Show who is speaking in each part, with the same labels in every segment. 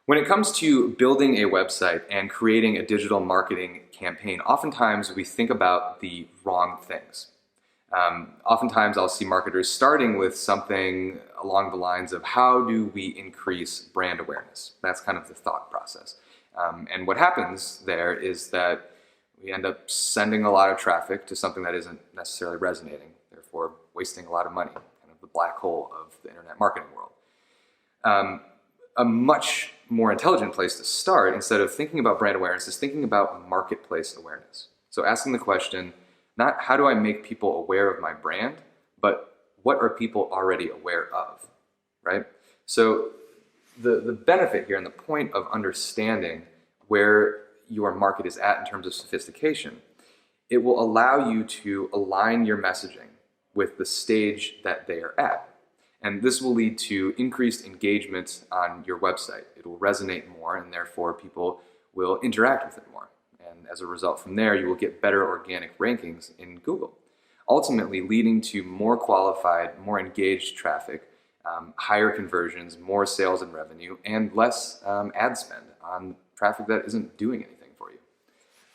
Speaker 1: When it comes to building a website and creating a digital marketing campaign, oftentimes we think about the wrong things. Oftentimes I'll see marketers starting with something along the lines of how do we increase brand awareness? That's kind of the thought process. And what happens there is that we end up sending a lot of traffic to something that isn't necessarily resonating, therefore wasting a lot of money, kind of the black hole of the internet marketing world. A much more intelligent place to start, instead of thinking about brand awareness, is thinking about marketplace awareness. So asking the question, not how do I make people aware of my brand, but what are people already aware of, right? So the benefit here and the point of understanding where your market is at in terms of sophistication, it will allow you to align your messaging with the stage that they are at. And this will lead to increased engagement on your website. It will resonate more, and therefore people will interact with it more. And as a result from there, you will get better organic rankings in Google, ultimately leading to more qualified, more engaged traffic, higher conversions, more sales and revenue, and less ad spend on traffic that isn't doing anything for you.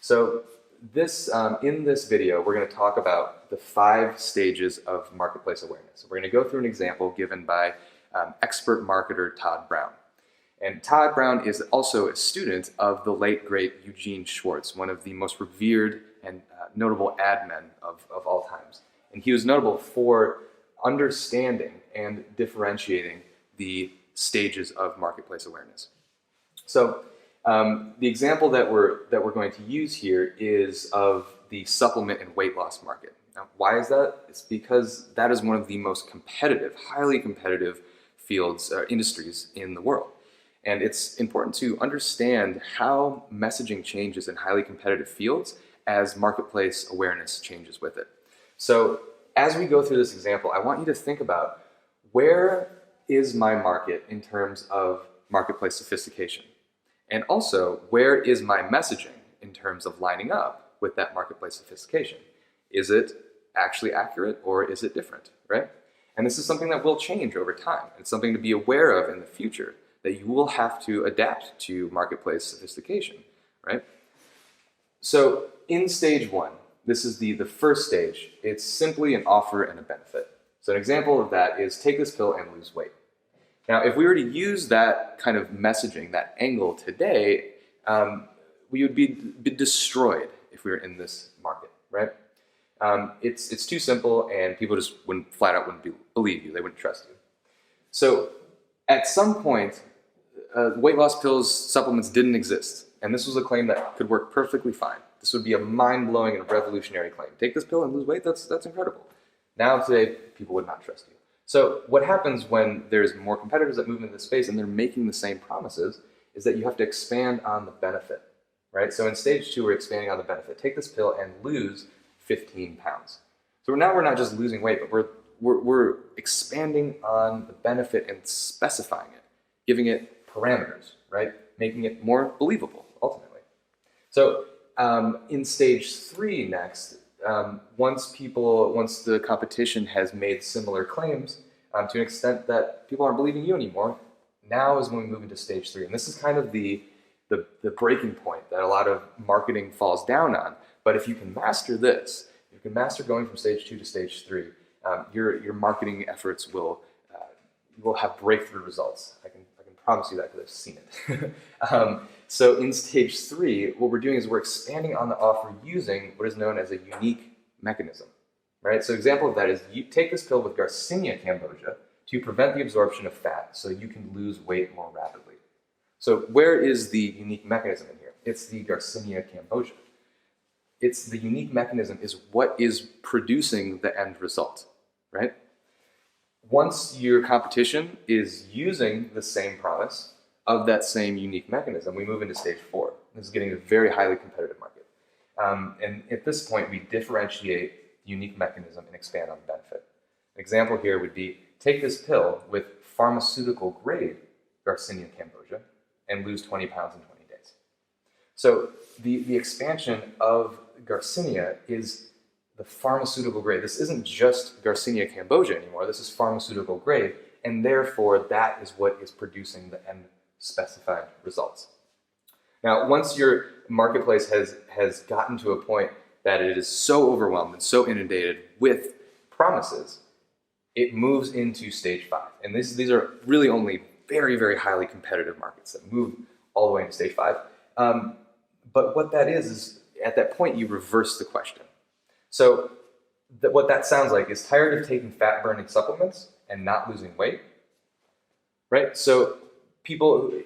Speaker 1: So in this video, we're going to talk about the 5 stages of marketplace awareness. We're going to go through an example given by expert marketer Todd Brown. And Todd Brown is also a student of the late, great Eugene Schwartz, one of the most revered and notable ad men of all times. And he was notable for understanding and differentiating the stages of marketplace awareness. So the example that we're going to use here is of the supplement and weight loss market. Now, why is that? It's because that is one of the most competitive, highly competitive fields or industries in the world. And it's important to understand how messaging changes in highly competitive fields as marketplace awareness changes with it. So as we go through this example, I want you to think about, where is my market in terms of marketplace sophistication? And also, where is my messaging in terms of lining up with that marketplace sophistication? Is it actually accurate, or is it different, right? And this is something that will change over time. It's something to be aware of in the future, that you will have to adapt to marketplace sophistication, right? So in stage 1, this is the first stage. It's simply an offer and a benefit. So an example of that is take this pill and lose weight. Now, if we were to use that kind of messaging, that angle today, we would be destroyed if we were in this market, right? It's too simple, and people just flat out wouldn't believe you. They wouldn't trust you. So at some point, weight loss pills, supplements didn't exist. And this was a claim that could work perfectly fine. This would be a mind-blowing and revolutionary claim. Take this pill and lose weight, that's incredible. Now today, people would not trust you. So what happens when there's more competitors that move into this space and they're making the same promises is that you have to expand on the benefit, right? So in stage 2, we're expanding on the benefit. Take this pill and lose 15 pounds. So now we're not just losing weight, but we're expanding on the benefit and specifying it, giving it parameters, right? Making it more believable, ultimately. So in stage 3 next, once the competition has made similar claims to an extent that people aren't believing you anymore, now is when we move into stage 3. And this is kind of the breaking point that a lot of marketing falls down on. But if you can master this, you can master going from stage 2 to stage 3, your marketing efforts will have breakthrough results. I can promise you that because I've seen it. So in stage 3, what we're doing is we're expanding on the offer using what is known as a unique mechanism, right? So example of that is, you take this pill with Garcinia cambogia to prevent the absorption of fat so you can lose weight more rapidly. So where is the unique mechanism in here? It's the Garcinia cambogia. It's the unique mechanism is what is producing the end result, right? Once your competition is using the same promise of that same unique mechanism, we move into stage 4. This is getting a very highly competitive market. And at this point, we differentiate the unique mechanism and expand on the benefit. An example here would be, take this pill with pharmaceutical grade Garcinia cambogia and lose 20 pounds in 20 days. So the expansion of Garcinia is the pharmaceutical grade. This isn't just Garcinia cambogia anymore. This is pharmaceutical grade, and therefore that is what is producing the end specified results. Now, once your marketplace has gotten to a point that it is so overwhelmed and so inundated with promises, it moves into stage 5. And these are really only very, very highly competitive markets that move all the way into stage 5. But what that is at that point, you reverse the question. So what that sounds like is tired of taking fat-burning supplements and not losing weight, right? So people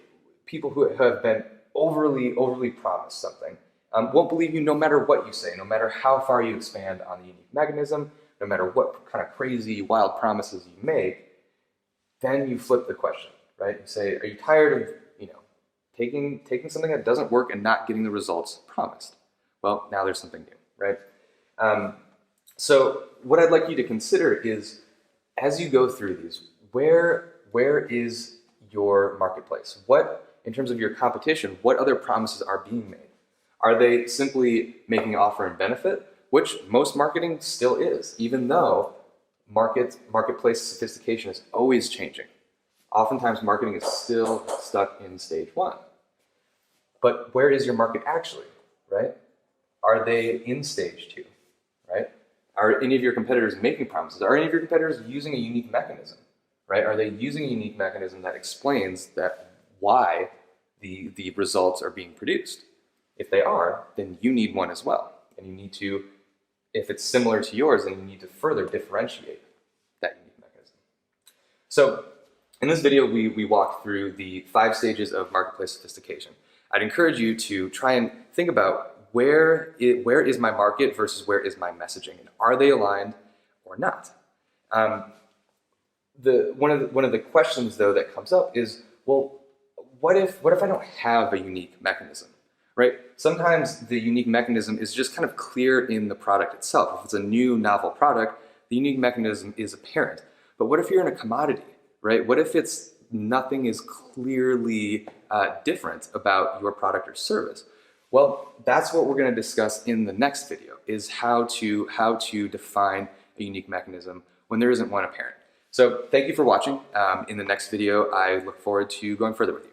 Speaker 1: who have been overly promised something won't believe you no matter what you say, no matter how far you expand on the unique mechanism, no matter what kind of crazy, wild promises you make. Then you flip the question, right? You say, are you tired of taking something that doesn't work and not getting the results promised? Well, now there's something new, right? So what I'd like you to consider is, as you go through these, where is your marketplace? What, in terms of your competition, what other promises are being made? Are they simply making an offer and benefit, which most marketing still is, even though marketplace sophistication is always changing. Oftentimes marketing is still stuck in stage 1. But where is your market actually, right? Are they in stage 2, right? Are any of your competitors making promises? Are any of your competitors using a unique mechanism, right? Are they using a unique mechanism that explains why the results are being produced? If they are, then you need one as well. And you need to, if it's similar to yours, then you need to further differentiate that unique mechanism. So in this video, we walked through the 5 stages of marketplace sophistication. I'd encourage you to try and think about where is my market versus where is my messaging, and are they aligned or not? One of the questions though that comes up is, well, what if I don't have a unique mechanism, right? Sometimes the unique mechanism is just kind of clear in the product itself. If it's a new novel product, the unique mechanism is apparent. But what if you're in a commodity, right? What if nothing is clearly different about your product or service? Well, that's what we're going to discuss in the next video, is how to define a unique mechanism when there isn't one apparent. So thank you for watching. In the next video, I look forward to going further with you.